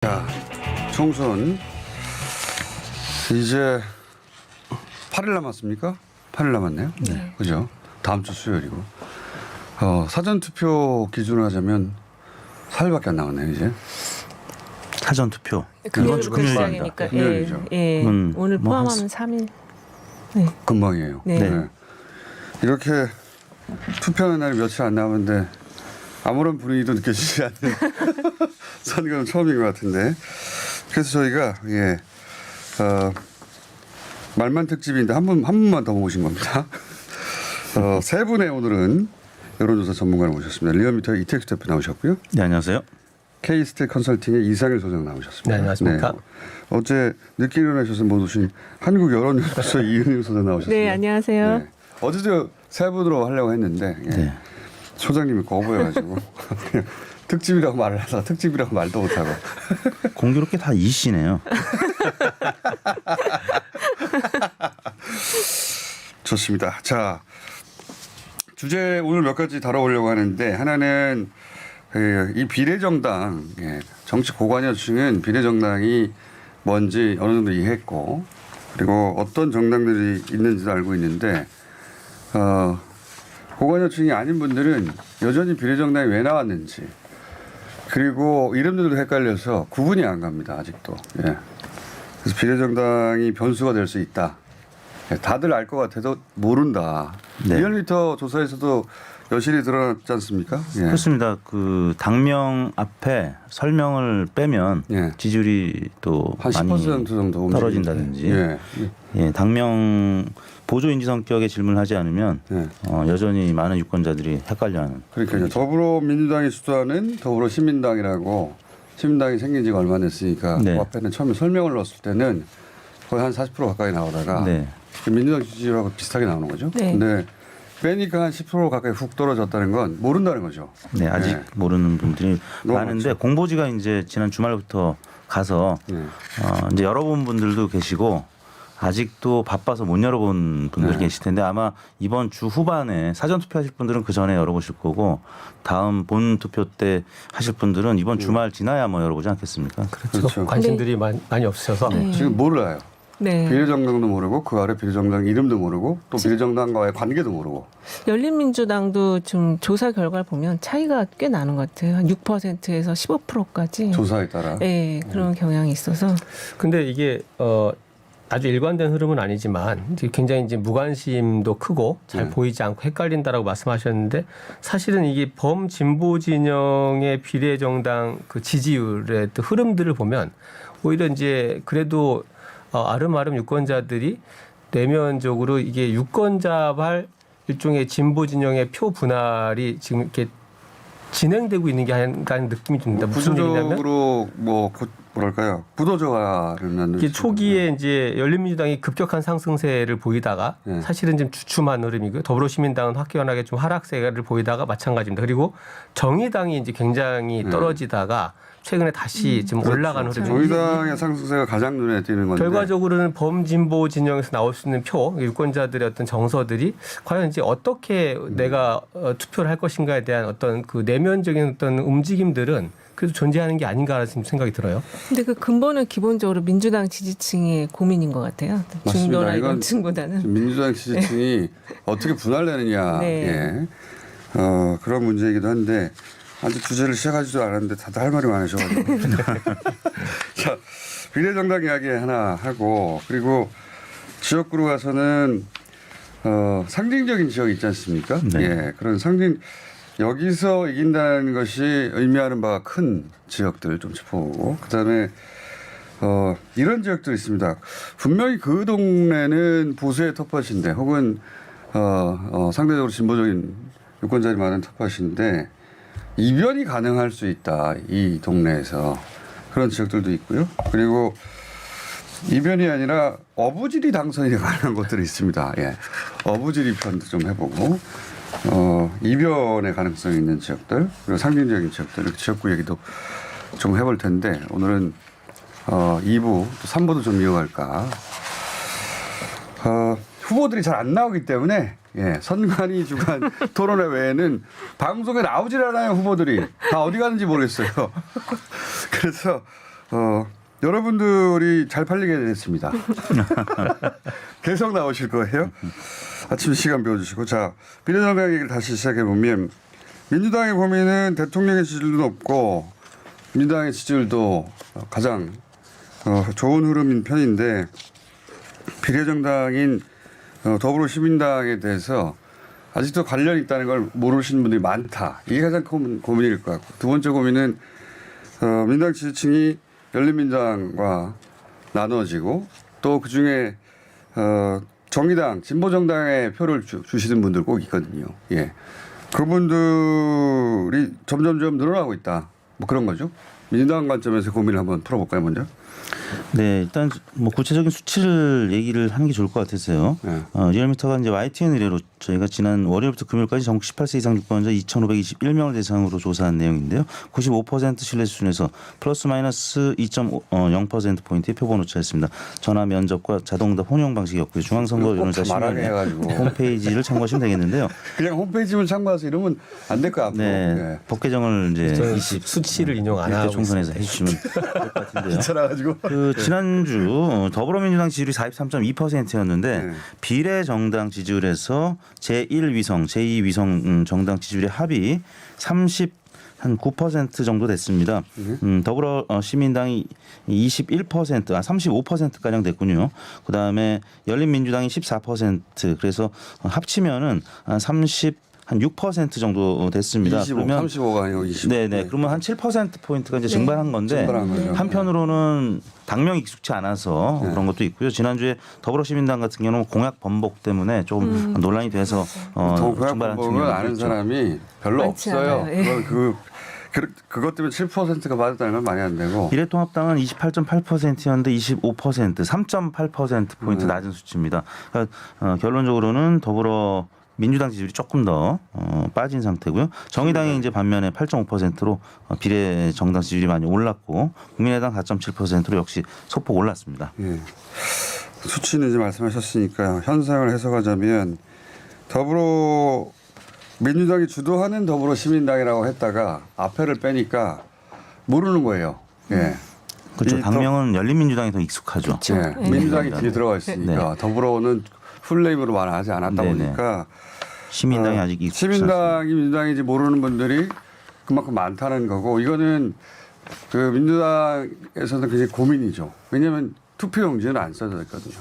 자, 총선 이제 8일 남았습니까? 8일 남았네요. 네. 그죠? 다음 주 수요일이고. 사전 투표 기준으로 하자면 4일밖에 안 남았네요, 이제. 사전 투표. 금요일부터 금요일입니다. 시작이니까. 금요일이죠. 예. 오늘 뭐 포함하면 3일. 금방이에요. 네. 이렇게 투표하는 날이 며칠 안 남았는데 아무런 분위기도 느껴지지 않는 선거는 처음인 것 같은데. 그래서 저희가 말만 특집인데 한 분만 더 모신 겁니다. 세 분의 오늘은 여론조사 전문가를 모셨습니다. 리얼미터 이택수 대표 나오셨고요. 네, 안녕하세요. K스틸 컨설팅의 이상일 소장 나오셨습니다. 네, 안녕하십니까. 어제 늦게 일어나셔서 못 오신 한국 여론연구소 이은희 소장 나오셨습니다. 네, 안녕하세요. 네. 어제도 세 분으로 하려고 했는데 네. 소장님이 거부해가지고 그냥 특집이라고 말을 하다가 특집이라고 말도 못하고. 공교롭게 다 이씨네요. 좋습니다. 자, 주제 오늘 몇 가지 다뤄보려고 하는데 하나는 이 비례정당, 정치 고관여층은 비례정당이 뭔지 어느 정도 이해했고 그리고 어떤 정당들이 있는지도 알고 있는데 고관여층이 아닌 분들은 여전히 비례정당이 왜 나왔는지 그리고 이름들도 헷갈려서 구분이 안 갑니다. 아직도. 그래서 비례정당이 변수가 될 수 있다. 다들 알 것 같아도 모른다. 네. 리얼미터 조사에서도 여실히 드러났지 않습니까? 그렇습니다. 그 당명 앞에 설명을 빼면 예. 지지율이 또 한 많이 10% 정도 떨어진다든지. 예. 예, 당명 보조 인지 성격의 질문을 하지 않으면 예. 여전히 많은 유권자들이 헷갈려하는. 그러니까요. 더불어민주당이 주도하는 더불어시민당이라고 시민당이 생긴 지가 얼마 안 됐으니까 네. 그 앞에는 처음에 설명을 넣었을 때는 거의 한 40% 가까이 나오다가 네. 민주당 지지율하고 비슷하게 나오는 거죠. 네. 근데 빼니까 한 10% 가까이 훅 떨어졌다는 건 모른다는 거죠. 네, 아직 모르는 분들이 너무 많은데 많죠. 공보지가 이제 지난 주말부터 가서 네. 이제 열어본 분들도 계시고 아직도 바빠서 못 열어본 분들이 네. 계실 텐데 아마 이번 주 후반에 사전 투표하실 분들은 그 전에 열어보실 거고 다음 본 투표 때 하실 분들은 이번 주말 지나야 뭐 열어보지 않겠습니까? 그렇죠. 관심들이 많이 없으셔서 지금 몰라요. 네. 비례정당도 모르고 그 아래 비례정당 이름도 모르고 또 비례정당과의 관계도 모르고. 열린민주당도 좀 조사 결과를 보면 차이가 꽤 나는 것 같아요. 한 6%에서 15%까지. 조사에 따라. 네, 그런 경향이 있어서. 근데 이게 아주 일관된 흐름은 아니지만 이제 굉장히 이제 무관심도 크고 잘 보이지 않고 헷갈린다라고 말씀하셨는데 사실은 이게 범진보 진영의 비례정당 그 지지율의 또 흐름들을 보면 오히려 이제 그래도 아름아름 유권자들이 내면적으로 이게 유권자발 일종의 진보 진영의 표 분할이 지금 이렇게 진행되고 있는 게 아닌가 하는 느낌이 듭니다. 무슨 얘기냐면 구조적으로 뭐랄까요? 구도적화를 이게 초기에 이제 열린민주당이 급격한 상승세를 보이다가 네. 사실은 좀 주춤한 흐름이고요. 더불어시민당은 확연하게 좀 하락세를 보이다가 마찬가지입니다. 그리고 정의당이 이제 굉장히 떨어지다가 최근에 다시 좀 올라가는 흐름이 정의당의 상승세가 가장 눈에 띄는 건데. 결과적으로는 범진보 진영에서 나올 수 있는 표, 유권자들의 어떤 정서들이 과연 이제 어떻게 내가 투표를 할 것인가에 대한 어떤 그 내면적인 어떤 움직임들은 그래도 존재하는 게 아닌가라는 생각이 들어요. 근데 그 근본은 기본적으로 민주당 지지층의 고민인 것 같아요. 맞습니다. 중도나 이건 이런 층보다는. 민주당 지지층이 어떻게 분할되느냐. 네. 그런 문제이기도 한데 아직 주제를 시작하지도 않았는데 다들 할 말이 많으셔가지고. 자, 비례정당 이야기 하나 하고 그리고 지역구로 가서는 상징적인 지역이 있지 않습니까? 네. 예, 그런 여기서 이긴다는 것이 의미하는 바가 큰 지역들 좀 짚어보고 그다음에 이런 지역들이 있습니다. 분명히 그 동네는 보수의 텃밭인데 혹은 상대적으로 진보적인 유권자들이 많은 텃밭인데 이변이 가능할 수 있다. 이 동네에서 그런 지역들도 있고요. 그리고 이변이 아니라 어부지리 당선이 가능한 곳들이 있습니다. 예. 어부지리 편도 좀 해보고 이변의 가능성이 있는 지역들 그리고 상징적인 지역들 지역구 얘기도 좀 해볼 텐데 오늘은 2부 또 3부도 좀 이어갈까. 후보들이 잘 안 나오기 때문에 선관위 주간 토론회 외에는 방송에 나오질 않아요. 후보들이 다 어디 가는지 모르겠어요. 그래서 여러분들이 잘 팔리게 됐습니다. 계속 나오실 거예요. 아침 시간 비워주시고. 자, 비례정당 얘기를 다시 시작해보면 민주당의 고민은 대통령의 지지율도 높고 민주당의 지지율도 가장 좋은 흐름인 편인데 비례정당인 더불어시민당에 대해서 아직도 관련이 있다는 걸 모르시는 분들이 많다. 이게 가장 큰 고민일 것 같고 두 번째 고민은 민주당 지지층이 열린민주당과 나누어지고 또 그중에 정의당, 진보정당에 표를 주시는 분들 꼭 있거든요. 예. 그분들이 점점점 늘어나고 있다. 뭐 그런 거죠. 민주당 관점에서 고민을 한번 풀어볼까요, 먼저? 네, 일단 뭐 구체적인 수치를 얘기를 하는 게 좋을 것 같아서요. 네. 리얼미터가 이제 YTN 의뢰로 저희가 지난 월요일부터 금요일까지 전국 18세 이상 유권자 2,521명을 대상으로 조사한 내용인데요. 95% 신뢰 수준에서 플러스 마이너스 2.0% 포인트의 표본 오차였습니다. 전화 면접과 자동응답 혼용 방식이었고요. 중앙선거위원회자 말하게 해가지고 홈페이지를 참고하시면 되겠는데요. 그냥 홈페이지만 참고해서 이러면 안 될 것 같고. 네, 네. 법 개정을 이제 저는 수치를 인용 안 20대 하고 총선에서 있습니다. 해주시면 될 것 같은데요. 귀찮아가지고. 그 지난주 더불어민주당 지지율이 43.2%였는데 네. 비례정당 지지율에서 제1위성, 제2위성 정당 지지율의 합이 9% 정도 됐습니다. 더불어 시민당이 35%가량 됐군요. 그다음에 열린민주당이 14%, 그래서 합치면은 한 6% 정도 됐습니다. 25, 그러면 35가 아니고 25. 네네. 그러면 한 7%포인트가 이제 증발한 건데 증발한 거죠. 한편으로는 당명이 익숙치 않아서 그런 것도 있고요. 지난주에 더불어시민당 같은 경우는 공약 번복 때문에 조금 논란이 돼서 공약 증발한 번복은 측면이 아는 있죠. 사람이 별로 많지 없어요. 않아요. 예. 그것 때문에 7%가 맞았다는 건 말이 안 되고. 미래통합당은 28.8%였는데 25%, 3.8%포인트 낮은 수치입니다. 그러니까 결론적으로는 더불어 민주당 지지율이 조금 더 빠진 상태고요. 정의당이 이제 반면에 8.5%로 비례 정당 지지율이 많이 올랐고 국민의당 4.7%로 역시 소폭 올랐습니다. 예. 수치는 이제 말씀하셨으니까 현상을 해석하자면 더불어 민주당이 주도하는 더불어 시민당이라고 했다가 앞에를 빼니까 모르는 거예요. 예. 그렇죠. 이 당명은 열린민주당이 더 익숙하죠. 예. 민주당이 뒤에 들어가 있으니까 더불어는 풀네임으로 말하지 않았다 네네. 보니까 시민당이 아직 익숙치 않습니다. 시민당이 민주당인지 모르는 분들이 그만큼 많다는 거고 이거는 그 민주당에서는 굉장히 고민이죠. 왜냐하면 투표용지는 안 써져 있거든요.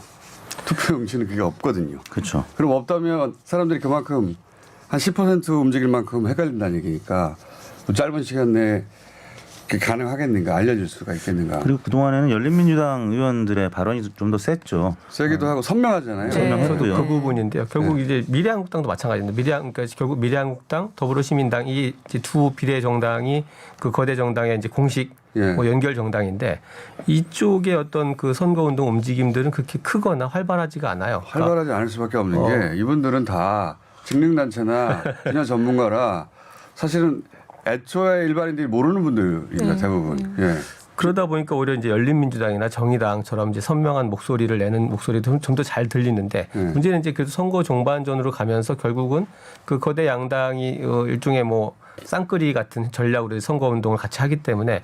투표용지는 그게 없거든요. 그렇죠. 그럼 없다면 사람들이 그만큼 한 10% 움직일 만큼 헷갈린다는 얘기니까 짧은 시간 내에 그게 가능하겠는가 알려줄 수가 있겠는가. 그리고 그동안에는 열린민주당 의원들의 발언이 좀 더 셌죠. 세기도 하고 선명하잖아요. 선명했고요. 그 부분인데요. 결국 이제 미래한국당도 마찬가지입니다. 그러니까 결국 미래한국당, 더불어시민당 이 두 비례 정당이 그 거대 정당의 이제 공식 예. 뭐 연결 정당인데 이쪽의 어떤 그 선거운동 움직임들은 그렇게 크거나 활발하지가 않아요. 그러니까 활발하지 않을 수밖에 없는 게 이분들은 다 직능단체나 분야 전문가라 사실은 애초에 일반인들이 모르는 분들입니다. 대부분. 예. 그러다 보니까 오히려 이제 열린민주당이나 정의당처럼 이제 선명한 목소리를 내는 목소리도 좀 더 잘 들리는데 문제는 이제 그래도 선거 종반전으로 가면서 결국은 그 거대 양당이 일종의 뭐 쌍끌이 같은 전략으로 선거 운동을 같이 하기 때문에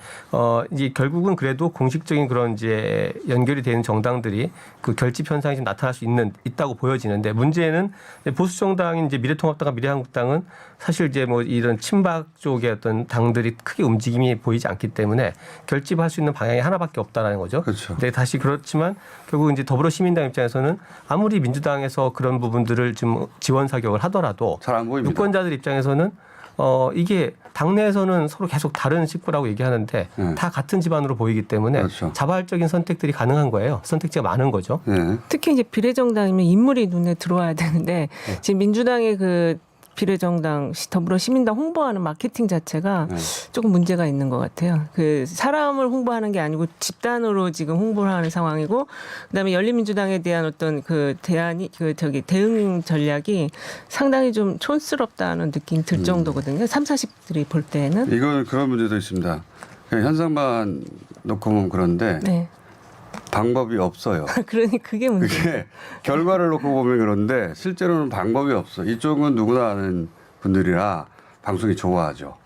이제 결국은 그래도 공식적인 그런 이제 연결이 되는 정당들이 그 결집 현상이 좀 나타날 수 있다고 보여지는데 문제는 보수 정당인 이제 미래통합당과 미래한국당은 사실 이제 뭐 이런 친박 쪽의 어떤 당들이 크게 움직임이 보이지 않기 때문에 결집할 수 있는 방향이 하나밖에 없다라는 거죠. 그렇죠. 근데 다시 그렇지만 결국 이제 더불어시민당 입장에서는 아무리 민주당에서 그런 부분들을 좀 지원 사격을 하더라도 잘 안 보입니다. 유권자들 입장에서는 이게 당내에서는 서로 계속 다른 식구라고 얘기하는데 다 같은 집안으로 보이기 때문에 그렇죠. 자발적인 선택들이 가능한 거예요. 선택지가 많은 거죠. 예. 특히 이제 비례정당이면 인물이 눈에 들어와야 되는데 지금 민주당의 그 비례정당 더불어시민당 홍보하는 마케팅 자체가 조금 문제가 있는 것 같아요. 그 사람을 홍보하는 게 아니고 집단으로 지금 홍보를 하는 상황이고, 그다음에 열린민주당에 대한 어떤 그 대응 전략이 상당히 좀 촌스럽다는 느낌 들 정도거든요. 30, 40들이 볼 때는. 이건 그런 문제도 있습니다. 그냥 현상만 놓고 보면 그런데 네. 방법이 없어요. 그러니 그게 문제. 그게 결과를 놓고 보면 그런데 실제로는 방법이 없어. 이쪽은 누구나 아는 분들이라 방송이 좋아하죠.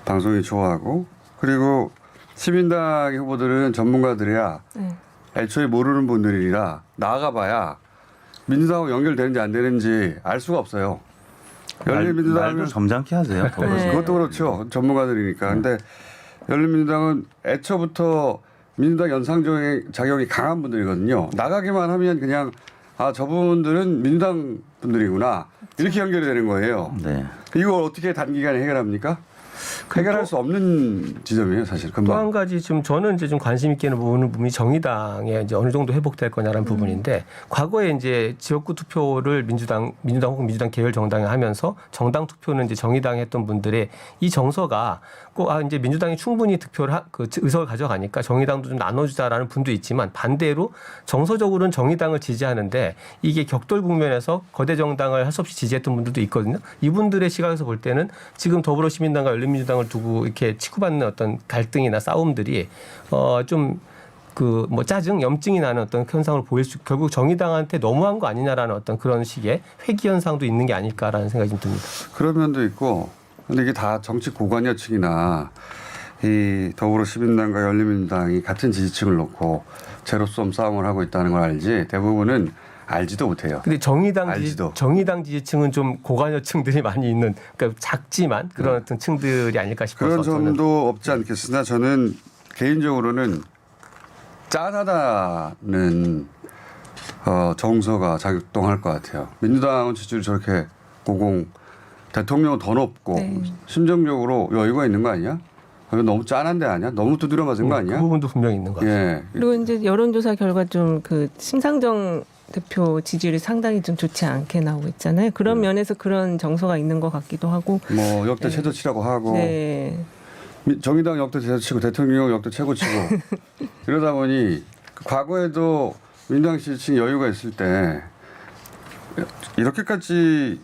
방송이 좋아하고 그리고 시민당 후보들은 전문가들이야 네. 애초에 모르는 분들이라 나가봐야 민주당하고 연결되는지 안 되는지 알 수가 없어요. 말도 열린민주당은 점잖게 하세요. 네. 그것도 그렇죠. 전문가들이니까. 근데 열린민주당은 애초부터 민주당 연상자격이 강한 분들이거든요. 나가기만 하면 그냥 저분들은 민주당 분들이구나 이렇게 연결이 되는 거예요. 네. 이걸 어떻게 단기간에 해결합니까? 해결할 수 없는 지점이에요, 사실. 또 한 금방. 가지 좀 저는 이제 좀 관심 있게 보는 부분이 정의당에 이제 어느 정도 회복될 거냐라는 부분인데 과거에 이제 지역구 투표를 민주당 혹은 민주당 계열 정당에 하면서 정당 투표는 이제 정의당에 했던 분들의 이 정서가 꼭 이제 민주당이 충분히 득표를 그 의석을 가져가니까 정의당도 좀 나눠주자라는 분도 있지만 반대로 정서적으로는 정의당을 지지하는데 이게 격돌 국면에서 거대 정당을 할 수 없이 지지했던 분들도 있거든요. 이분들의 시각에서 볼 때는 지금 더불어시민당과 열린민주당을 두고 이렇게 치고받는 어떤 갈등이나 싸움들이 좀 그 뭐 짜증, 염증이 나는 어떤 현상을 보일 수 결국 정의당한테 너무한 거 아니냐라는 어떤 그런 식의 회귀 현상도 있는 게 아닐까라는 생각이 좀 듭니다. 그런 면도 있고, 근데 이게 다 정치 고관여층이나 이 더불어시민당과 열린민주당이 같은 지지층을 놓고 제로섬 싸움을 하고 있다는 걸 알지 대부분은 알지도 못해요. 근데 알지도. 정의당 지지층은 좀 고관여층들이 많이 있는 그러니까 작지만 그런 어떤 층들이 아닐까 싶어서 그런 저는 점도 없지 않겠으나 저는 개인적으로는 짠하다는 정서가 작동할 것 같아요. 민주당은 지지율이 저렇게 대통령은 더 높고 네. 심정적으로 여유가 있는 거 아니야? 이거 너무 짠한 데 아니야? 너무 두드려 맞은 거 아니야? 그 부분도 분명히 있는 것 같아요. 예. 그리고 이제 여론조사 결과 좀 그 심상정 대표 지지율이 상당히 좀 좋지 않게 나오고 있잖아요. 그런 면에서 그런 정서가 있는 것 같기도 하고. 뭐 역대 최저치라고 하고 네. 정의당 역대 최저치고 대통령 역대 최고치고 이러다 보니 과거에도 민주당 지지층 여유가 있을 때 이렇게까지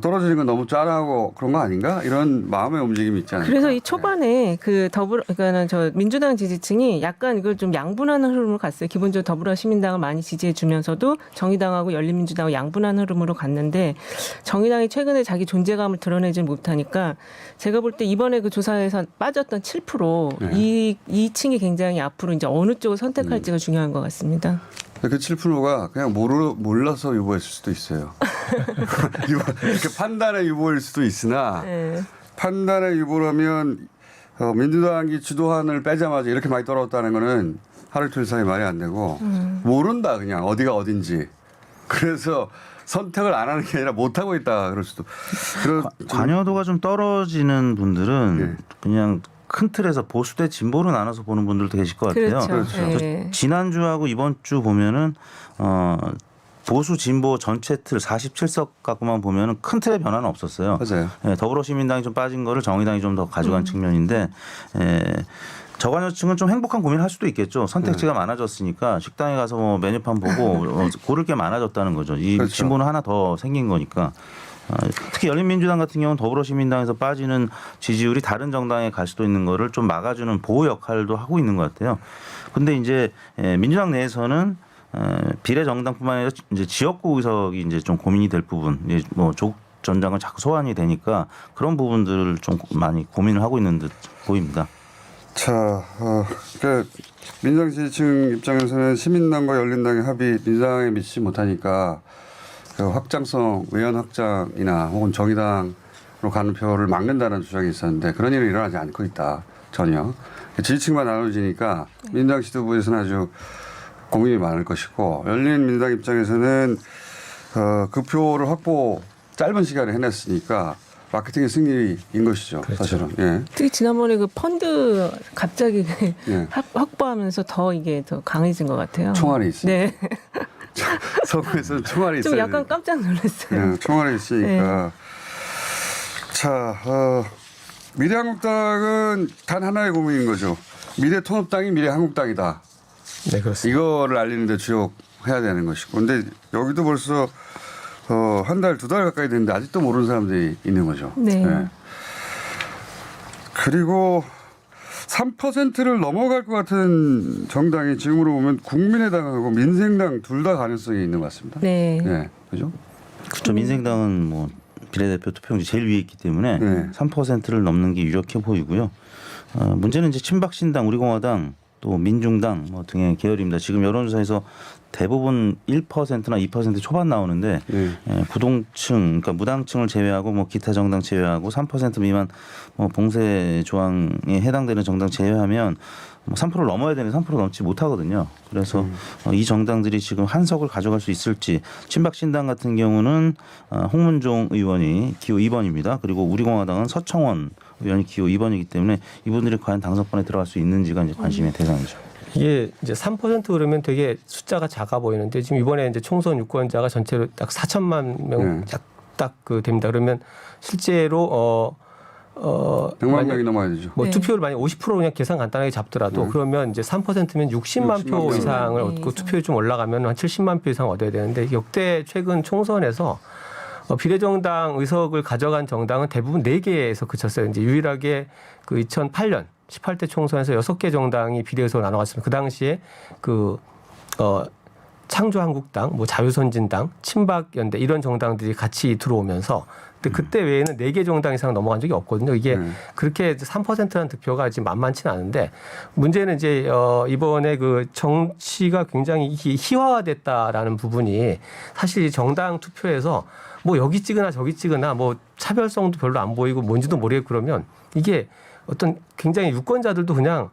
떨어지는 건 너무 짠하고 그런 거 아닌가? 이런 마음의 움직임이 있지 않을까? 그래서 이 초반에 그러니까는 저 민주당 지지층이 약간 이걸 좀 양분하는 흐름으로 갔어요. 기본적으로 더불어시민당을 많이 지지해 주면서도 정의당하고 열린민주당을 양분하는 흐름으로 갔는데 정의당이 최근에 자기 존재감을 드러내지 못하니까 제가 볼 때 이번에 그 조사에서 빠졌던 7% 네. 이 층이 굉장히 앞으로 이제 어느 쪽을 선택할지가 중요한 것 같습니다. 그 7%가 그냥 몰라서 유보했을 수도 있어요. 이렇게 판단의 유보일 수도 있으나 네. 판단의 유보라면 민주당이 주도한을 빼자마자 이렇게 많이 떨어졌다는 거는 하루 이틀 사이 말이 안 되고 모른다 그냥 어디가 어딘지. 그래서 선택을 안 하는 게 아니라 못하고 있다 그럴 수도. 관여도가 좀 떨어지는 분들은 네. 그냥 큰 틀에서 보수 대 진보로 나눠서 보는 분들도 계실 것 같아요. 그렇죠. 네. 지난주하고 이번 주 보면은 보수 진보 전체 틀 47석 갖고만 보면은 큰 틀의 변화는 없었어요. 맞아요. 예, 더불어시민당이 좀 빠진 거를 정의당이 좀 더 가져간 측면인데 저관여층은 좀 행복한 고민을 할 수도 있겠죠. 선택지가 많아졌으니까 식당에 가서 뭐 메뉴판 보고 고를 게 많아졌다는 거죠. 이 그렇죠. 진보는 하나 더 생긴 거니까. 특히 열린민주당 같은 경우는 더불어시민당에서 빠지는 지지율이 다른 정당에 갈 수도 있는 거를 좀 막아주는 보호 역할도 하고 있는 것 같아요. 근데 이제 민주당 내에서는 비례정당뿐만 아니라 이제 지역구 의석이 이제 좀 고민이 될 부분, 이제 뭐 조국 전 장관 자꾸 소환이 되니까 그런 부분들을 좀 많이 고민을 하고 있는 듯 보입니다. 자, 그러니까 민주당 지지층 입장에서는 시민당과 열린당의 합의 민주당에 미치지 못하니까 그 확장성 의원 확장이나 혹은 정의당으로 가는 표를 막는다는 주장이 있었는데 그런 일은 일어나지 않고 있다 전혀. 지지층만 나눠지니까 민주당 지도부에서는 아주 고민이 많을 것이고 열린민주당 입장에서는 그 표를 확보 짧은 시간에 해냈으니까 마케팅의 승리인 것이죠. 그렇죠. 사실은. 예. 특히 지난번에 그 펀드 갑자기 예. 확보하면서 더 이게 더 강해진 것 같아요. 총알이 있어요. 네. 선거에서는 총알이 있어요. 좀 약간 깜짝 놀랐어요. 예, 총알이 있으니까. 자, 미래한국당은 단 하나의 고민인 거죠. 미래통합당이 미래한국당이다. 네, 그렇습니다. 이거를 알리는데 주력해야 되는 것이고. 근데 여기도 벌써 한 달, 두 달 가까이 됐는데 아직도 모르는 사람들이 있는 거죠. 네. 예. 그리고 3%를 넘어갈 것 같은 정당이 지금으로 보면 국민의당하고 민생당 둘 다 가능성이 있는 것 같습니다. 네. 네. 그죠? 그렇죠. 민생당은 뭐 비례대표 투표용지 제일 위에 있기 때문에 네. 3%를 넘는 게 유력해 보이고요. 문제는 이제 친박신당, 우리공화당, 또 민중당 뭐 등의 계열입니다. 지금 여론조사에서 대부분 1%나 2% 초반 나오는데 부동층, 그러니까 무당층을 제외하고 뭐 기타 정당 제외하고 3% 미만 뭐 봉쇄 조항에 해당되는 정당 제외하면 뭐 3%를 넘어야 되는데 3% 넘지 못하거든요. 그래서 이 정당들이 지금 한 석을 가져갈 수 있을지. 친박신당 같은 경우는 홍문종 의원이 기호 2번입니다. 그리고 우리공화당은 서청원 의원이 기호 2번이기 때문에 이분들이 과연 당선권에 들어갈 수 있는지가 이제 관심의 대상이죠. 이게 이제 3% 그러면 되게 숫자가 작아 보이는데 지금 이번에 이제 총선 유권자가 전체로 딱 4천만 명 딱 그 됩니다. 그러면 실제로 100만 명이 넘어야 되죠. 뭐 네. 투표율 만약 50% 그냥 계산 간단하게 잡더라도 그러면 이제 3%면 60만 표 60만 이상을 명. 얻고 투표율 좀 올라가면 한 70만 표 이상 얻어야 되는데 역대 최근 총선에서 비례정당 의석을 가져간 정당은 대부분 4개에서 그쳤어요. 이제 유일하게 그 2008년 18대 총선에서 6개 정당이 비례의석을 나눠갔습니다. 그 당시에 창조한국당, 뭐 자유선진당, 친박연대 이런 정당들이 같이 들어오면서 근데 그때 외에는 4개 정당 이상 넘어간 적이 없거든요. 이게 그렇게 3%라는 득표가 지금 만만치는 않은데 문제는 이제 이번에 그 정치가 굉장히 희화화됐다라는 부분이 사실 정당 투표에서 뭐 여기 찍으나 저기 찍으나 뭐 차별성도 별로 안 보이고 뭔지도 모르겠고 그러면 이게 어떤 굉장히 유권자들도 그냥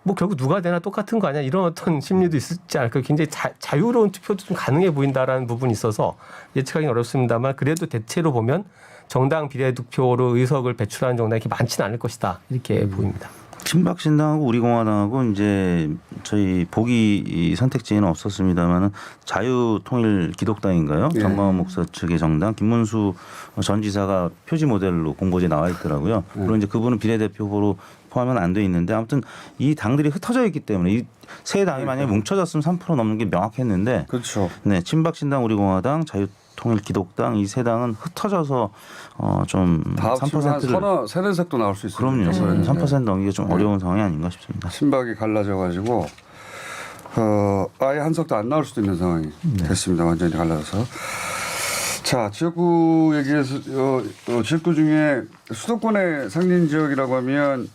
뭐 결국 누가 되나 똑같은 거 아니야 이런 어떤 심리도 있지 않을까. 굉장히 자유로운 투표도 좀 가능해 보인다라는 부분이 있어서 예측하기는 어렵습니다만 그래도 대체로 보면 정당 비례득표로 의석을 배출하는 정당이 이렇게 많지는 않을 것이다 이렇게 보입니다. 친박신당하고 우리공화당하고 이제 저희 보기 선택지에는 없었습니다만은 자유통일기독당인가요? 예. 정광훈 목사 측의 정당 김문수 전 지사가 표지 모델로 공보지에 나와 있더라고요. 물론 이제 그분은 비례대표 후보로 포함은 안 돼 있는데 아무튼 이 당들이 흩어져 있기 때문에 이 세 당이 만약에 뭉쳐졌으면 3% 넘는 게 명확했는데 그렇죠. 네, 친박신당, 우리공화당, 자유통일기독당 이 세 당은 흩어져서 좀 다 합치면 한 3%를 세네 석도 나올 수 있어요. 그럼요. 3% 넘기가 좀 어려운 상황이 아닌가 싶습니다. 신박이 갈라져가지고 아예 한 석도 안 나올 수도 있는 상황이 됐습니다. 완전히 갈라져서. 자, 지역구 얘기해서 지역구 중에 수도권의 상징 지역이라고 하면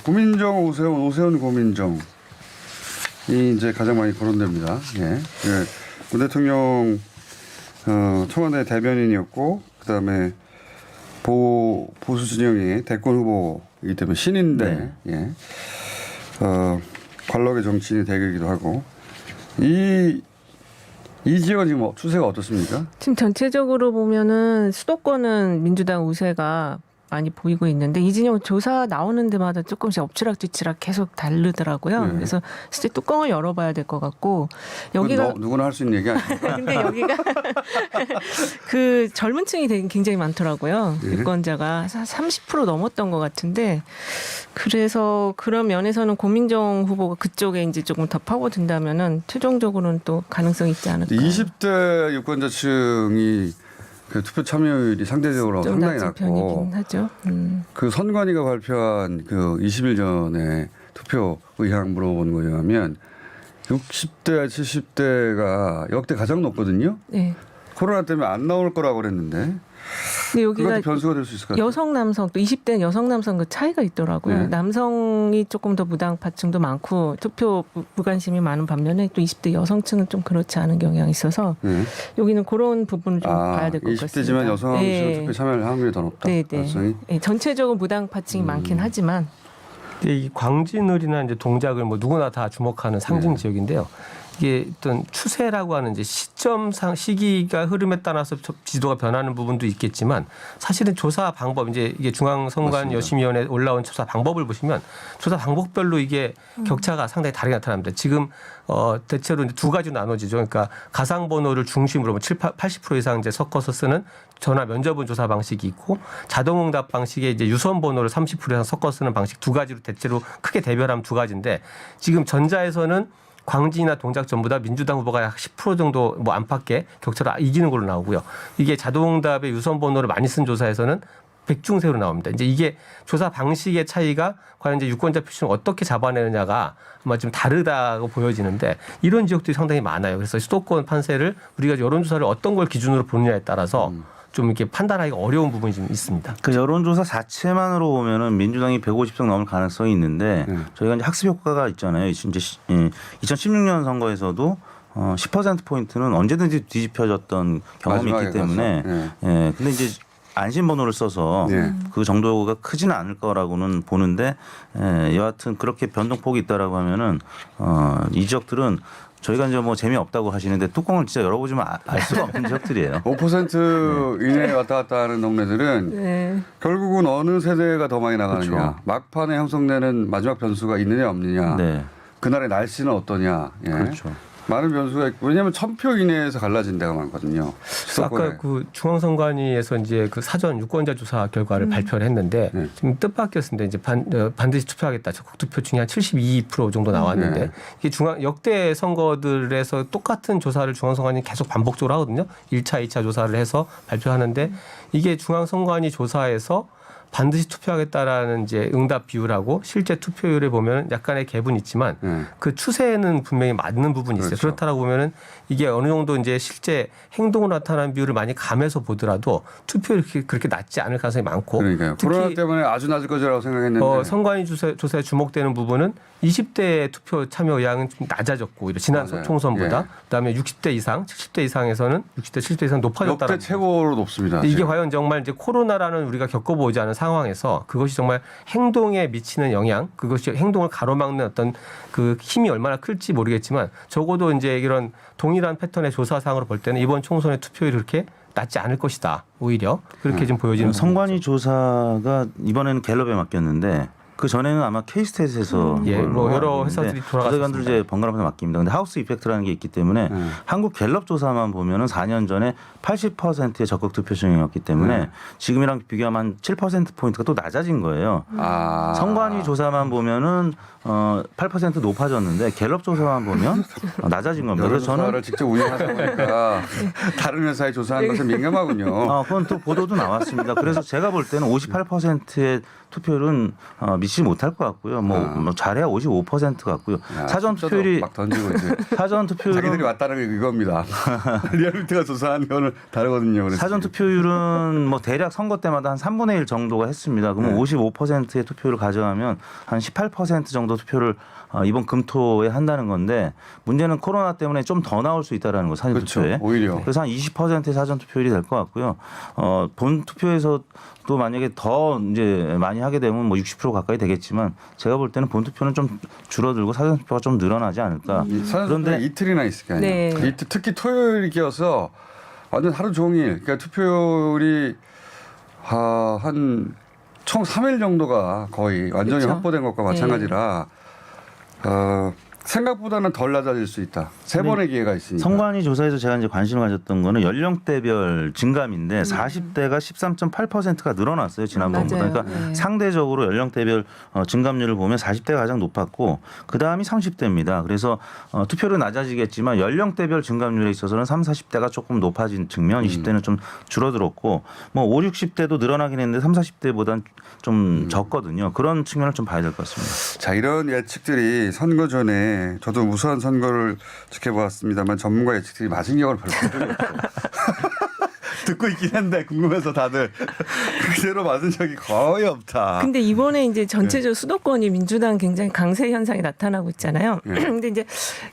고민정, 오세훈 고민정이 이제 가장 많이 거론됩니다. 예. 문 대통령 청와대 대변인이었고 그다음에 보수 진영이 대권 후보이기 때문에 신인데 예. 관록의 정치인이 되기도 하고 이 지역은 지금 추세가 어떻습니까? 지금 전체적으로 보면은 수도권은 민주당 우세가 많이 보이고 있는데 이진영 조사 나오는 데마다 조금씩 엎치락뒤치락 계속 다르더라고요. 네. 그래서 실제 뚜껑을 열어봐야 될 것 같고 여기가 누구나 할 수 있는 얘기 아닙니까? 근데 여기가 그 젊은 층이 되게 굉장히 많더라고요. 네. 유권자가 30% 넘었던 것 같은데 그래서 그런 면에서는 고민정 후보가 그쪽에 이제 조금 더 파고든다면은 최종적으로는 또 가능성이 있지 않을까. 20대 유권자층이 그 투표 참여율이 상대적으로 좀 상당히 낮은 낮고 편이긴 하죠. 그 선관위가 발표한 그 20일 전에 투표 의향 물어본 거에 의하면 60대, 70대가 역대 가장 높거든요. 네. 코로나 때문에 안 나올 거라고 그랬는데 근데 여기가 그것도 변수가 될 수 있을 것 같아요. 여성 남성 또 20대 여성 남성 그 차이가 있더라고요. 네. 남성이 조금 더 무당파층도 많고 투표 무관심이 많은 반면에 또 20대 여성층은 좀 그렇지 않은 경향이 있어서 네. 여기는 그런 부분을 좀 봐야 될 것 같습니다. 20대지만 여성 투표 참여할 확률이 더 높다. 네, 가능성이. 네. 전체적으로 무당파층이 많긴 하지만 근데 이 광진을이나 이제 동작을 뭐 누구나 다 주목하는 상징 지역인데요. 이게 어떤 추세라고 하는 이제 시점상 시기가 흐름에 따라서 지도가 변하는 부분도 있겠지만 사실은 조사 방법 이제 이게 중앙선관여심위원회 올라온 조사 방법을 보시면 조사 방법별로 이게 격차가 상당히 다르게 나타납니다. 지금 대체로 이제 두 가지로 나눠지죠. 그러니까 가상 번호를 중심으로 80% 이상 이제 섞어서 쓰는 전화 면접은 조사 방식이 있고 자동응답 방식의 이제 유선 번호를 30% 이상 섞어 쓰는 방식 두 가지로 대체로 크게 대별하면 두 가지인데 지금 전자에서는 광진이나 동작 전부 다 민주당 후보가 약 10% 정도 뭐 안팎의 격차로 이기는 걸로 나오고요. 이게 자동응답의 유선 번호를 많이 쓴 조사에서는 백중세로 나옵니다. 이제 이게 조사 방식의 차이가 과연 이제 유권자 표심을 어떻게 잡아내느냐가 아마 좀 다르다고 보여지는데 이런 지역들이 상당히 많아요. 그래서 수도권 판세를 우리가 여론조사를 어떤 걸 기준으로 보느냐에 따라서 좀 이렇게 판단하기가 어려운 부분이 좀 있습니다. 그 여론조사 자체만으로 보면은 민주당이 150석 넘을 가능성이 있는데 저희가 이제 학습 효과가 있잖아요. 이제 2016년 선거에서도 10%포인트는 언제든지 뒤집혀졌던 경험이 있기 때문에 근데 이제 안심번호를 써서 그 정도가 크지는 않을 거라고는 보는데 여하튼 그렇게 변동폭이 있다라고 하면은 이 지역들은 저희가 이제 뭐 재미없다고 하시는데 뚜껑을 진짜 열어보지만 알 수가 없는 지역들이에요. 5% 이내에 왔다 갔다 하는 동네들은 네. 결국은 어느 세대가 더 많이 나가느냐. 그렇죠. 막판에 형성되는 마지막 변수가 있느냐 없느냐. 네. 그날의 날씨는 어떠냐. 예. 그렇죠. 많은 변수가 있고 왜냐하면 1000표 이내에서 갈라진 데가 많거든요. 수도권에. 아까 그 중앙선관위에서 이제 그 사전 유권자 조사 결과를 발표를 했는데 지금 뜻밖이었습니다. 이제 반드시 투표하겠다. 적극 투표 중에 한 72% 정도 나왔는데 이게 역대 선거들에서 똑같은 조사를 중앙선관위 계속 반복적으로 하거든요. 1차, 2차 조사를 해서 발표하는데 이게 중앙선관위 조사에서 반드시 투표하겠다라는 이제 응답 비율하고 실제 투표율을 보면 약간의 갭은 있지만 그 추세는 분명히 맞는 부분이 있어요. 그렇죠. 그렇다고 보면은 이게 어느 정도 이제 실제 행동으로 나타나는 비율을 많이 감해서 보더라도 투표율이 그렇게 낮지 않을 가능성이 많고 그러니까요. 코로나 때문에 아주 낮을 것이라고 생각했는데 선관위 조사에 주목되는 부분은 20대 투표 참여 의향은 좀 낮아졌고 오히려 지난 맞아요. 총선보다 예. 그다음에 60대 이상, 70대 이상에서는 60대, 70대 이상 높아졌다는 역대 최고로 높습니다. 이게 지금. 과연 정말 이제 코로나라는 우리가 겪어보지 않은 상황에서 그것이 정말 행동에 미치는 영향, 그것이 행동을 가로막는 어떤 그 힘이 얼마나 클지 모르겠지만 적어도 이제 이런 동일한 패턴의 조사상으로 볼 때는 이번 총선의 투표율이 그렇게 낮지 않을 것이다. 오히려 그렇게 좀 보여지는 선관위 조사가 이번에는 갤럽에 맡겼는데 그 전에는 아마 K스탯에서 예, 뭐 여러 회사들이 돌아갔습니다. 돌아갔습니다. 이제 번갈아가면서 맡깁니다. 근데 하우스 이펙트라는 게 있기 때문에 한국 갤럽 조사만 보면은 4년 전에 80%의 적극 투표층이었기 때문에 지금이랑 비교하면 한 7% 포인트가 또 낮아진 거예요. 선관위 조사만 보면은 8% 높아졌는데 갤럽 조사만 보면 낮아진 겁니다. 여러 그래서 저는 조사를 직접 운영하다 보니까 다른 회사에 조사한 것에 민감하군요. 그건 또 보도도 나왔습니다. 그래서 제가 볼 때는 58%의 투표율은 미치지 못할 것 같고요. 뭐 잘해야 55% 같고요. 사전 투표율이 막 던지고 이제 사전 투표율은 자기들이 왔다는 게 이겁니다. 리얼미터가 조사한 거는 다르거든요. 그래서 사전 투표율은 뭐 대략 선거 때마다 한 3분의 1 정도가 했습니다. 그러면 55%의 투표를 가져가면 한 18% 정도 투표를 이번 금토에 한다는 건데 문제는 코로나 때문에 좀 더 나올 수 있다라는 거 사전 그렇죠. 투표에. 오히려. 그래서 한 20%의 사전 투표율이 될 것 같고요. 본 투표에서 또 만약에 더 이제 많이 하게 되면 뭐 60% 가까이 되겠지만 제가 볼 때는 본 투표는 좀 줄어들고 사전 투표가 좀 늘어나지 않을까. 그런데 이틀이나 있을 거 아니에요. 네. 이틀, 특히 토요일이 끼어서 완전 하루 종일 그러니까 투표율이 한 총 3일 정도가 거의 완전히 그렇죠. 확보된 것과 마찬가지라 생각보다는 덜 낮아질 수 있다. 세 번의 기회가 있으니까. 선관위 조사에서 제가 이제 관심을 가졌던 거는 연령대별 증감인데 40대가 13.8%가 늘어났어요 지난번보다. 맞아요. 그러니까 네. 상대적으로 연령대별 증감률을 보면 40대가 가장 높았고 그 다음이 30대입니다. 그래서 투표율은 낮아지겠지만 연령대별 증감률에 있어서는 30, 40대가 조금 높아진 측면, 20대는 좀 줄어들었고 뭐 5, 60대도 늘어나긴 했는데 30, 40대보다는 좀 적거든요. 그런 측면을 좀 봐야 될 것 같습니다. 자, 이런 예측들이 선거 전에 저도 무수한 선거를 지켜보았습니다만 전문가 예측들이 맞은 경우를 별로 본 적이 없어요. 듣고 있긴 한데 궁금해서 다들 그대로 맞은 적이 거의 없다. 근데 이번에 이제 전체적으로 수도권이 민주당 굉장히 강세 현상이 나타나고 있잖아요. 근데 이제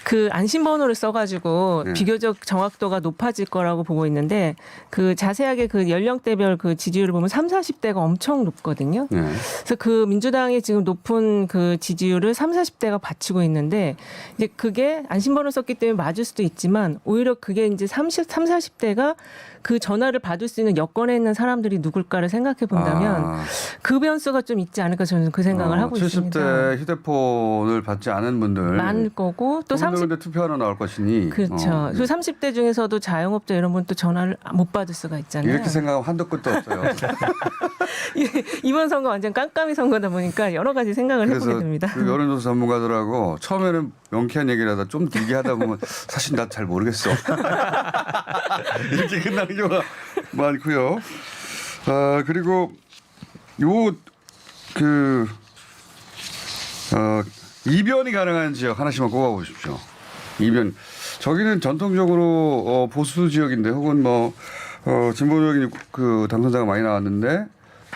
그 안심번호를 써가지고 비교적 정확도가 높아질 거라고 보고 있는데 그 자세하게 그 연령대별 그 지지율을 보면 30, 40대가 엄청 높거든요. 그래서 그 민주당이 지금 높은 그 지지율을 30, 40대가 바치고 있는데 이제 그게 안심번호 썼기 때문에 맞을 수도 있지만 오히려 그게 이제 30, 40대가 그 전화를 받을 수 있는 여건에 있는 사람들이 누굴까를 생각해 본다면 그 변수가 좀 있지 않을까 저는 그 생각을 하고 70대 있습니다. 70대 휴대폰을 받지 않은 분들 많을 거고 또 30. 근데 투표하러 나올 것이니 그렇죠. 그 30대 중에서도 자영업자 이런 분 또 전화를 못 받을 수가 있잖아요. 이렇게 생각하면 한도 끝도 없어요. 이번 선거 완전 깜깜이 선거다 보니까 여러 가지 생각을 해보게 그래서 됩니다. 그 여론조사 전문가들하고 처음에는 명쾌한 얘기를 하다 좀 길게 하다 보면 사실 나 잘 모르겠어. 이렇게 끝나는 경우가 많고요. 그리고 이변이 가능한 지역 하나씩만 꼽아보십시오. 이변. 저기는 전통적으로 보수 지역인데 혹은 뭐 진보적인 그 당선자가 많이 나왔는데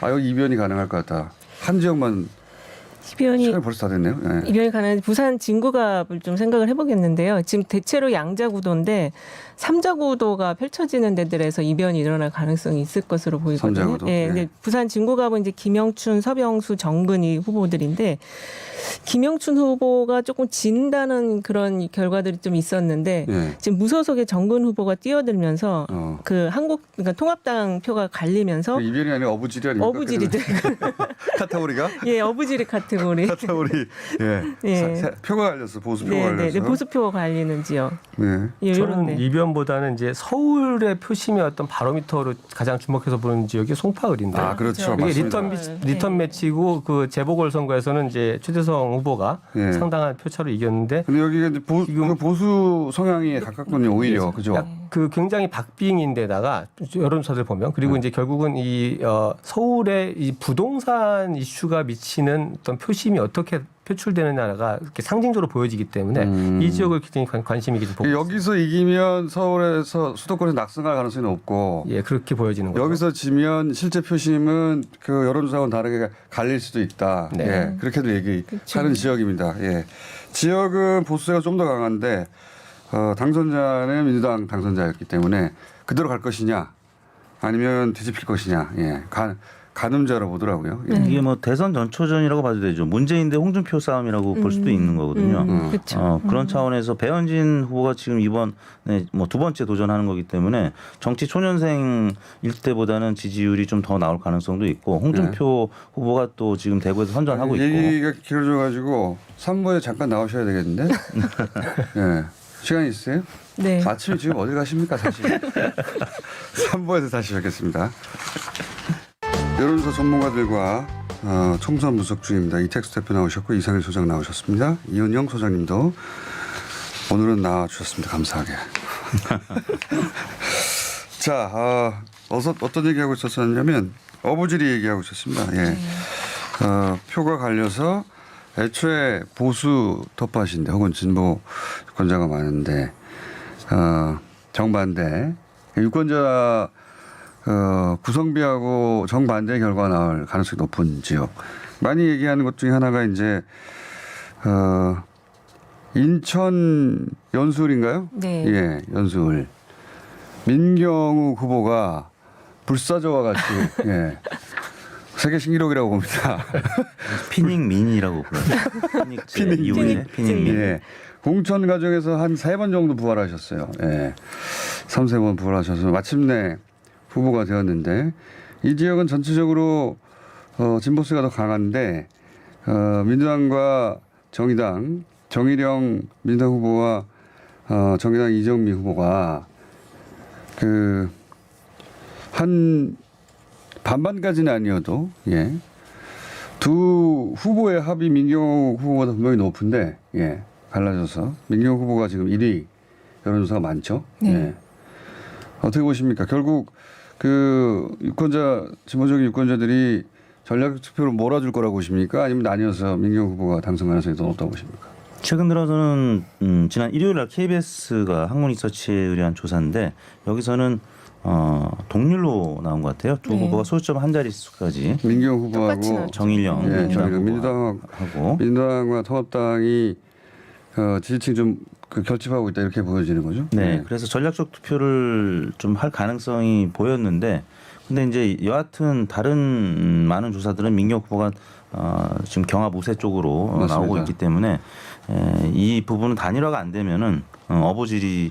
여기 이변이 가능할 것 같다. 한 지역만 이변이 시간이 벌써 다 됐네요. 네. 이변이 가는 부산 진구갑을 좀 생각을 해보겠는데요. 지금 대체로 양자 구도인데 삼자 구도가 펼쳐지는 데들에서 이변이 일어날 가능성이 있을 것으로 보이거든요. 삼자 구도? 예, 네. 근데 부산 진구갑은 이제 김영춘, 서병수, 정근희 후보들인데 김영춘 후보가 조금 진다는 그런 결과들이 좀 있었는데 네. 지금 무소속의 정근 후보가 뛰어들면서 그 그러니까 통합당 표가 갈리면서 그 이변이 아니라 어부질이 아닙니까? 어부질이들 카타고리가? 예 어부질이 카테고리 카타고리. 예. 예. 표가 갈렸어. 보수 표가 갈렸어. 네, 보수표가 갈리는 지역. 네. 예, 저는 이런데. 이변보다는 이제 서울의 표심의 어떤 바로미터로 가장 주목해서 보는 지역이 송파을인데 아, 그렇죠. 그렇죠. 이게 맞습니다. 리턴 매치고 그 재보궐 선거에서는 이제 최재성 후보가 예. 상당한 표차로 이겼는데 근데 여기가 이제 그 보수 성향이 가깝군요. 오히려. 그죠? 그 굉장히 박빙인데다가 여론조사들 보면 그리고 이제 결국은 이 서울의 이 부동산 이슈가 미치는 어떤 표심이 어떻게 표출되느냐가 이렇게 상징적으로 보여지기 때문에 이 지역을 굉장히 관심 있게 보고 있습니다. 여기서 이기면 서울에서 수도권에서 낙승할 가능성이 높고 예, 그렇게 보여지는 거죠. 여기서 지면 실제 표심은 그 여론조사와는 다르게 갈릴 수도 있다. 네. 예, 그렇게도 얘기하는 그렇죠. 지역입니다. 예. 지역은 보수세가 좀 더 강한데 당선자는 민주당 당선자였기 때문에 그대로 갈 것이냐 아니면 뒤집힐 것이냐. 예. 가늠자로 보더라고요. 예. 이게 뭐 대선 전초전이라고 봐도 되죠. 문재인 대 홍준표 싸움이라고 볼 수도 있는 거거든요. 그렇죠. 그런 차원에서 배현진 후보가 지금 이번에 뭐 두 번째 도전하는 거기 때문에 정치 초년생일 때보다는 지지율이 좀 더 나올 가능성도 있고 홍준표 후보가 또 지금 대구에서 선전하고 있고. 얘기가 길어져가지고 3부에 잠깐 나오셔야 되겠는데. 예. 시간 있으세요? 네. 아침에 지금 어디 가십니까 사실. 3부에서 다시 뵙겠습니다. 여론조사 전문가들과 총선 분석 중입니다. 이택수 대표 나오셨고 이상일 소장 나오셨습니다. 이은영 소장님도 오늘은 나와주셨습니다. 감사하게. 자, 어떤 얘기하고 있었냐면 어부지리 얘기하고 있었습니다. 예. 표가 갈려서 애초에 보수 텃밭인데 혹은 진보 유권자가 많은데 정반대 유권자 구성비하고 정반대 결과가 나올 가능성이 높은 지역. 많이 얘기하는 것 중에 하나가 이제 인천 연수을인가요? 네. 예, 연수을. 민경욱 후보가 불사조와 같이 예, 세계 신기록이라고 봅니다. 피닉민이라고 불러요. 피닉 이후에 피닉민. 예. 공천 과정에서 한 3번 정도 부활하셨어요. 예. 3-4번 부활하셔서 마침내 후보가 되었는데 이 지역은 전체적으로 진보세가 더 강한데 민주당과 정의당 정의령 민주당 후보와 정의당 이정미 후보가 그 한 반반까지는 아니어도 예. 두 후보의 합이 민경욱 후보보다 분명히 높은데 예. 갈라져서 민경욱 후보가 지금 1위 여론조사가 많죠. 네. 예. 어떻게 보십니까? 결국 그 유권자 진보적인 유권자들이 전략 투표로 몰아줄 거라고 보십니까? 아니면 나뉘어서 민경욱 후보가 당선 가능성이 더 높다고 보십니까? 최근 들어서는 지난 일요일 날 KBS가 학문리서치에 의뢰한 조사인데 여기서는 동률로 나온 것 같아요. 두 네. 후보가 소수점 한 자릿수까지. 민경욱 똑같이 후보하고 나왔죠. 정일영 예, 민주당 민주당하고 민주당과 통합당이 지지층 좀 그 결집하고 있다 이렇게 보여지는 거죠. 네, 그래서 전략적 투표를 좀 할 가능성이 보였는데, 근데 이제 여하튼 다른 많은 조사들은 민경 후보가 지금 경합 우세 쪽으로 맞습니다. 나오고 있기 때문에 이 부분은 단일화가 안 되면은 어부질이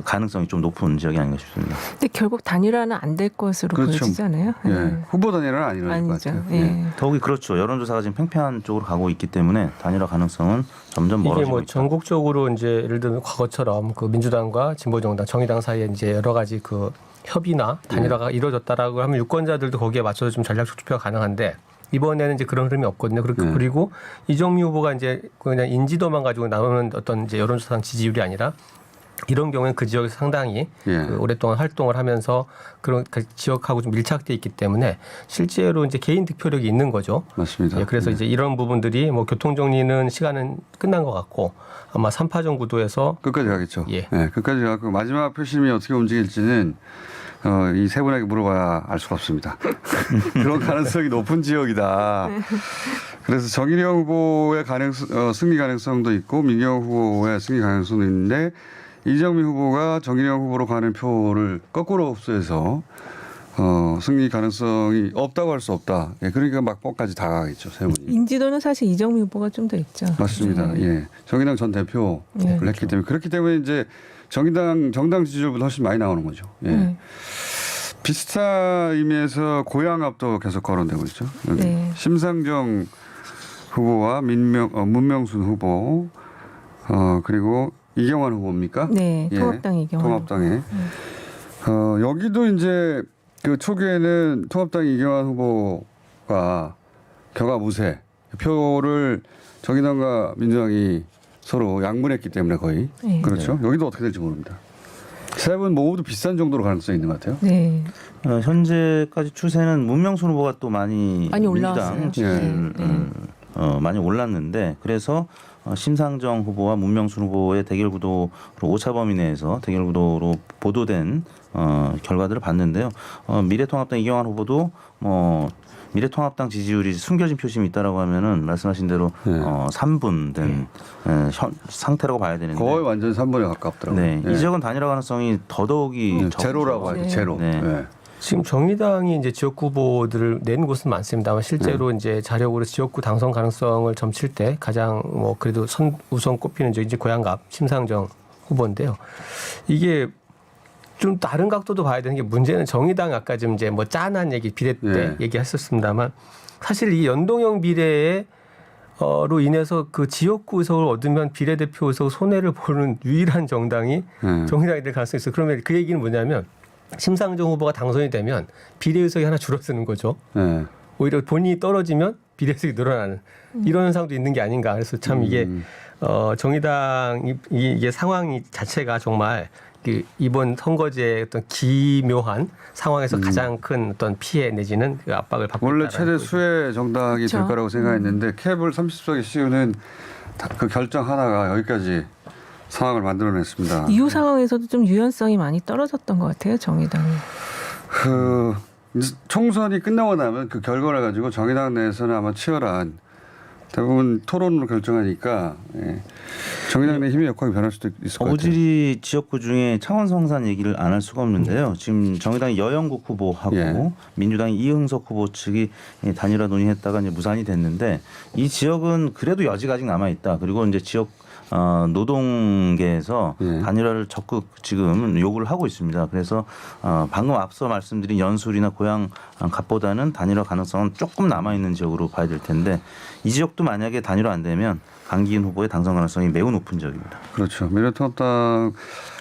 가능성이 좀 높은 지역이 아닌가 싶습니다. 근데 결국 단일화는 안 될 것으로 그렇죠. 보여지잖아요. 예. 후보 단일화는 아니라는 것 아니죠. 같아요. 예. 더욱이 그렇죠. 여론조사가 지금 팽팽한 쪽으로 가고 있기 때문에 단일화 가능성은 점점 이게 멀어지고 뭐 있다. 전국적으로 이제 예를 들면 과거처럼 그 민주당과 진보정당, 정의당 사이에 이제 여러 가지 그 협의나 단일화가 이루어졌다라고 하면 유권자들도 거기에 맞춰서 좀 전략적 투표가 가능한데 이번에는 이제 그런 흐름이 없거든요. 그리고 이정미 후보가 이제 그냥 인지도만 가지고 나오는 어떤 이제 여론조사상 지지율이 아니라 이런 경우에는 그 지역에서 상당히 예. 그 오랫동안 활동을 하면서 그런 그 지역하고 좀 밀착돼 있기 때문에 실제로 이제 개인 득표력이 있는 거죠. 맞습니다. 예, 그래서 이제 이런 부분들이 뭐 교통 정리는 시간은 끝난 것 같고 아마 3파전 구도에서 끝까지 가겠죠. 예. 끝까지 가고 마지막 표심이 어떻게 움직일지는 이 세 분에게 물어봐야 알 수가 없습니다. 그런 가능성이 높은 지역이다. 그래서 정일영 후보의 승리 가능성도 있고 민경욱 후보의 승리 가능성도 있는데 이정미 후보가 정일영 후보로 가는 표를 거꾸로 흡수해서 승리 가능성이 없다고 할 수 없다. 예, 그러니까 막번까지 다가가겠죠. 세 분이. 인지도는 사실 이정미 후보가 좀 더 있죠. 맞습니다. 예. 정의당 전 대표를 네. 했기 때문에 그렇기 때문에 이제 정당 지지율보다 훨씬 많이 나오는 거죠. 예. 비슷한 의미에서 고향압도 계속 거론되고 있죠. 여기 네. 심상정 후보와 문명순 후보 그리고 이경환 후보입니까? 네, 예. 통합당 이경환. 통합당에 여기도 이제 그 초기에는 통합당 이경환 후보가 격하무세 표를 정의당과 민주당이 서로 양분했기 때문에 거의 네. 그렇죠. 여기도 어떻게 될지 모릅니다. 세 분 모두 비슷한 정도로 가능성이 있는 것 같아요. 네. 현재까지 추세는 문명순 후보가 또 많이 올라왔어요. 민주당 지지율 네. 많이 올랐는데 그래서 심상정 후보와 문명순 후보의 대결 구도로 오차 범위 내에서 대결 구도로 보도된 결과들을 봤는데요. 미래통합당 이경환 후보도 미래통합당 지지율이 숨겨진 표심이 있다라고 하면은 말씀하신 대로 네. 3분 된 상태라고 봐야 되는데 거의 완전 3분에 가깝더라고요. 네, 예. 이 지역은 단일화 가능성이 더더욱이 제로라고 하죠. 네. 제로. 네. 예. 지금 정의당이 이제 지역구 후보들을 낸 곳은 많습니다만 실제로 이제 자력으로 지역구 당선 가능성을 점칠 때 가장 그래도 우선 꼽히는 이제 고향갑 심상정 후보인데요. 이게 좀 다른 각도도 봐야 되는 게 문제는 정의당 아까 좀 이제 짠한 얘기 비례 때 얘기했었습니다만 사실 이 연동형 비례에 로 인해서 그 지역구 의석을 얻으면 비례대표 의석 손해를 보는 유일한 정당이 정의당이 될 가능성이 있어요. 그러면 그 얘기는 뭐냐면 심상정 후보가 당선이 되면 비례 의석이 하나 줄어드는 거죠. 예. 오히려 본인이 떨어지면 비례 의석이 늘어나는 이런 현상도 있는 게 아닌가. 그래서 참 이게 정의당 이게 상황이 자체가 정말 그 이번 선거제의 어떤 기묘한 상황에서 가장 큰 어떤 피해 내지는 그 압박을 받고 원래 있다라는 최대 거죠. 수혜 정당이 그렇죠. 될 거라고 생각했는데 캡을 30석에 씌우는 그 결정 하나가 여기까지 상황을 만들어냈습니다. 이후 상황에서도 좀 유연성이 많이 떨어졌던 것 같아요, 정의당이. 그 총선이 끝나고 나면 그 결과를 가지고 정의당 내에서는 아마 치열한 대부분 토론으로 결정하니까 정의당 내 힘의 역학이 변할 수도 있을 것 같아요. 어부지리 지역구 중에 창원 성산 얘기를 안 할 수가 없는데요. 지금 정의당이 여영국 후보하고 예. 민주당이 이흥석 후보 측이 단일화 논의했다가 이제 무산이 됐는데 이 지역은 그래도 여지가 아직 남아 있다. 그리고 이제 지역 노동계에서 예. 단일화를 적극 지금 요구를 하고 있습니다. 그래서 방금 앞서 말씀드린 연술이나 고향 갑보다는 단일화 가능성은 조금 남아 있는 지역으로 봐야 될 텐데 이 지역도 만약에 단일화 안 되면 강기인 후보의 당선 가능성이 매우 높은 지역입니다. 그렇죠. 미래통합당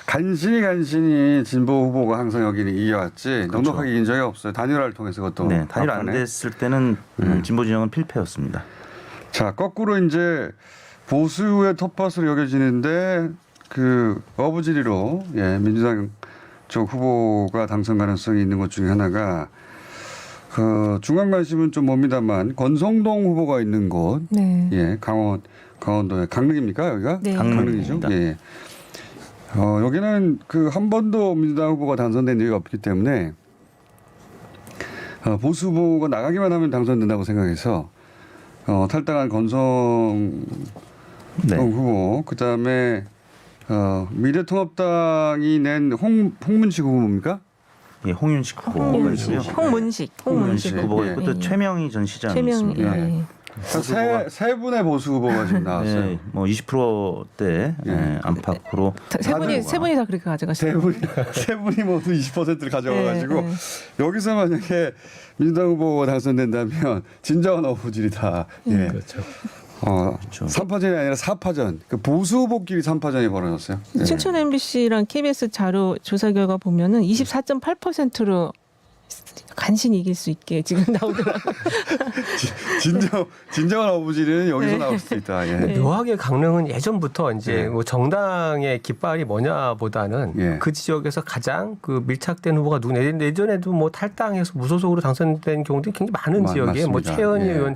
간신히 진보 후보가 항상 여기는 이겨왔지 넉넉하게 이긴 적이 없어요. 단일화를 통해서 그것도. 네, 단일화 안 막판에. 됐을 때는 진보 진영은 필패였습니다. 자, 거꾸로 이제 보수의 텃밭으로 여겨지는데 그 어부지리로 민주당 쪽 후보가 당선 가능성이 있는 것 중에 하나가 그 중간 관심은 좀 멉니다만 권성동 후보가 있는 곳, 네. 강원도의 강릉입니까 여기가? 네. 강릉이죠. 강릉입니다. 예. 여기는 그 한 번도 민주당 후보가 당선된 적이 없기 때문에 보수 후보가 나가기만 하면 당선된다고 생각해서 탈당한 권성 네. 후보 그다음에 미래통합당이 낸 홍문식 후보입니까? 예, 홍윤식 후보가 있고요. 홍문식 후보가 예. 있고 또 최명희 전 시장이 최명 있습니다. 예. 세 분의 보수 후보가 지금 나왔어요. 네, 뭐 20%대 안팎으로 세 분이 다 그렇게 가져가시죠. 세 분이 모두 20%를 가져가가지고 네, 네. 여기서 만약에 민주당 후보가 당선된다면 진정한 어부질이다. 예. 그렇죠. 3파전이 아니라 4파전. 그 보수 후보끼리 3파전이 벌어졌어요. 예. 춘천 MBC랑 KBS 자료 조사 결과 보면은 24.8%로 간신히 이길 수 있게 지금 나오더라고요. 진정한 어부질은 여기서 나올 수도 있다. 예. 묘하게 강릉은 예전부터 이제 뭐 정당의 깃발이 뭐냐보다는 예. 그 지역에서 가장 그 밀착된 후보가 누구냐. 예전에도 뭐 탈당해서 무소속으로 당선된 경우도 굉장히 많은 지역에 뭐 맞습니다. 최현희 예. 의원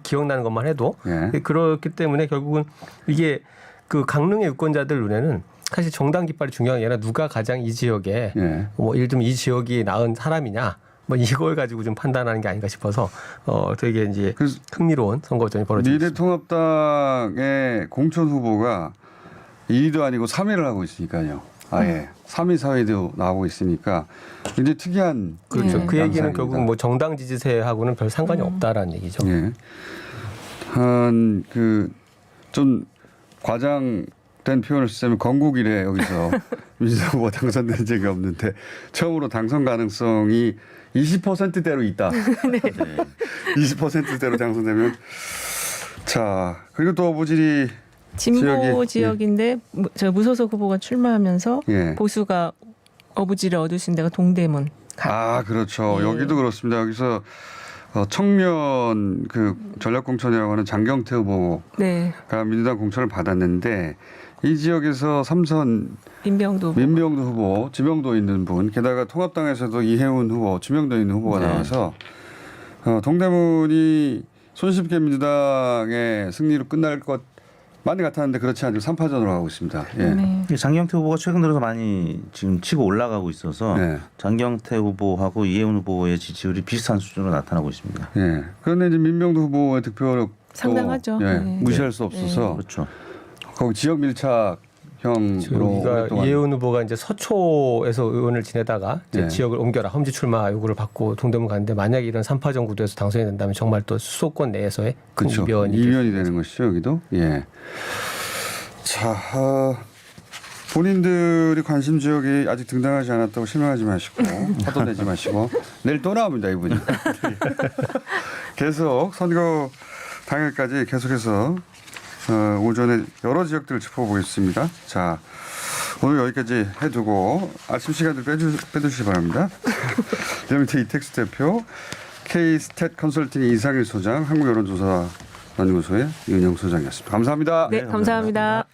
기억나는 것만 해도 예. 그렇기 때문에 결국은 이게 그 강릉의 유권자들 눈에는 사실 정당 깃발이 중요한 게 아니라 누가 가장 이 지역에 예. 뭐 예를 들면 이 지역이 나은 사람이냐 뭐 이걸 가지고 좀 판단하는 게 아닌가 싶어서 되게 이제 그래서 흥미로운 선거전이 벌어지고 있습니다. 미래통합당의 공천 후보가 2위도 아니고 3위를 하고 있으니까요. 아예 3위, 4위도 나오고 있으니까 굉장히 특이한 그렇죠. 네. 그 얘기는 양상입니다. 결국 뭐 정당 지지세하고는 별 상관이 없다라는 얘기죠. 예. 한 그 좀 과장된 표현을 쓰자면 건국 이래 여기서 민주당 후보가 당선된 적이 없는데 처음으로 당선 가능성이 20%대로 있다. 네. 20%대로 당선되면 자 그리고 또 어부지리 진보 지역이, 지역인데 저 무소속 후보가 출마하면서 예. 보수가 어부지를 얻으신 데가 동대문. 아 그렇죠. 예. 여기도 그렇습니다. 여기서 청년 그 전략공천이라고 하는 장경태 후보가 네. 민주당 공천을 받았는데 이 지역에서 삼선 민병도 후보. 민병도 후보, 지명도 있는 분, 게다가 통합당에서도 이해운 후보, 지명도 있는 후보가 네. 나와서 동대문이 손쉽게 민주당의 승리로 끝날 것만이 같았는데 그렇지 않고 3파전으로 가고 있습니다. 예. 네. 장경태 후보가 최근 들어서 많이 지금 치고 올라가고 있어서 네. 장경태 후보하고 이해운 후보의 지지율이 비슷한 수준으로 나타나고 있습니다. 예. 그런데 이제 민병도 후보의 득표력 상당하죠. 예, 네. 무시할 수 없어서 그렇죠. 거기 지역 밀착형으로 여기가 오랫동안 이해운 후보가 이제 서초에서 의원을 지내다가 이제 네. 지역을 옮겨라 험지 출마 요구를 받고 동대문 갔는데 만약에 이런 3파전 구도에서 당선이 된다면 정말 또 수도권 내에서의 큰 그렇죠. 이변이 이변이 되는 것이죠 여기도. 예. 자 본인들이 관심 지역이 아직 등장하지 않았다고 실망하지 마시고 화도 내지 마시고 내일 또 나옵니다 이분이. 계속 선거 당일까지 계속해서 오전에 여러 지역들을 짚어보겠습니다. 자 오늘 여기까지 해두고 아침 시간을 빼주시기 바랍니다. 리얼미터 이택수 대표, K스탯 컨설팅 이상일 소장, 한국여론조사연구소의 윤영 소장이었습니다. 감사합니다. 네, 감사합니다.